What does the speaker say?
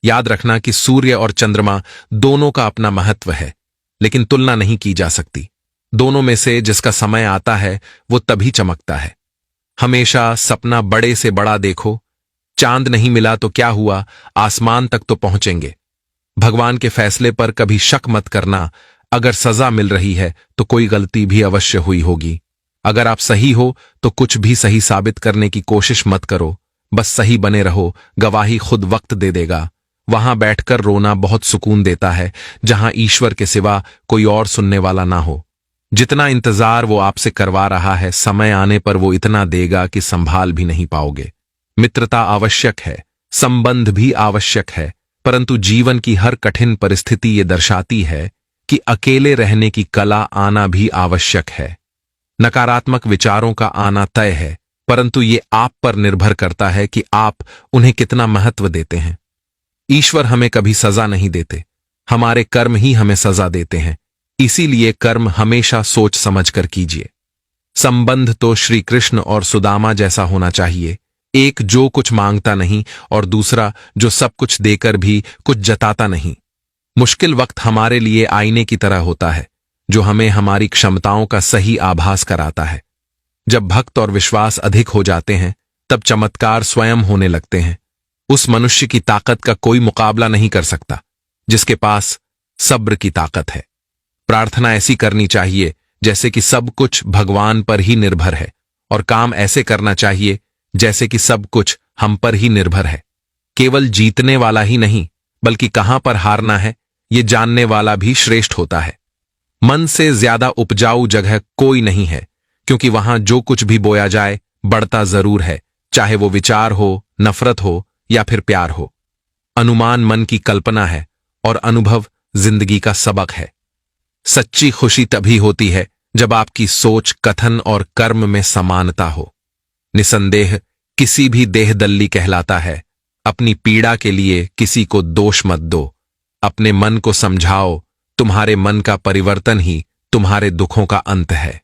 याद रखना कि सूर्य और चंद्रमा दोनों का अपना महत्व है, लेकिन तुलना नहीं की जा सकती। दोनों में से जिसका समय आता है वो तभी चमकता है। हमेशा सपना बड़े से बड़ा देखो। चांद नहीं मिला तो क्या हुआ, आसमान तक तो पहुंचेंगे। भगवान के फैसले पर कभी शक मत करना। अगर सजा मिल रही है तो कोई गलती भी अवश्य हुई होगी। अगर आप सही हो तो कुछ भी सही साबित करने की कोशिश मत करो, बस सही बने रहो। गवाही खुद वक्त दे देगा। वहां बैठकर रोना बहुत सुकून देता है, जहां ईश्वर के सिवा कोई और सुनने वाला ना हो। जितना इंतजार वो आपसे करवा रहा है, समय आने पर वो इतना देगा कि संभाल भी नहीं पाओगे। मित्रता आवश्यक है, संबंध भी आवश्यक है, परंतु जीवन की हर कठिन परिस्थिति ये दर्शाती है कि अकेले रहने की कला आना भी आवश्यक है। नकारात्मक विचारों का आना तय है, परंतु ये आप पर निर्भर करता है कि आप उन्हें कितना महत्व देते हैं। ईश्वर हमें कभी सजा नहीं देते, हमारे कर्म ही हमें सजा देते हैं। इसीलिए कर्म हमेशा सोच समझ कर कीजिए। संबंध तो श्री कृष्ण और सुदामा जैसा होना चाहिए, एक जो कुछ मांगता नहीं और दूसरा जो सब कुछ देकर भी कुछ जताता नहीं। मुश्किल वक्त हमारे लिए आईने की तरह होता है, जो हमें हमारी क्षमताओं का सही आभास कराता है। जब भक्त और विश्वास अधिक हो जाते हैं, तब चमत्कार स्वयं होने लगते हैं। उस मनुष्य की ताकत का कोई मुकाबला नहीं कर सकता, जिसके पास सब्र की ताकत है। प्रार्थना ऐसी करनी चाहिए जैसे कि सब कुछ भगवान पर ही निर्भर है, और काम ऐसे करना चाहिए जैसे कि सब कुछ हम पर ही निर्भर है। केवल जीतने वाला ही नहीं, बल्कि कहां पर हारना है ये जानने वाला भी श्रेष्ठ होता है। मन से ज्यादा उपजाऊ जगह कोई नहीं है, क्योंकि वहां जो कुछ भी बोया जाए बढ़ता जरूर है, चाहे वो विचार हो, नफरत हो या फिर प्यार हो। अनुमान मन की कल्पना है और अनुभव जिंदगी का सबक है। सच्ची खुशी तभी होती है जब आपकी सोच, कथन और कर्म में समानता हो। निसंदेह किसी भी देहदल्ली कहलाता है। अपनी पीड़ा के लिए किसी को दोष मत दो। अपने मन को समझाओ, तुम्हारे मन का परिवर्तन ही तुम्हारे दुखों का अंत है।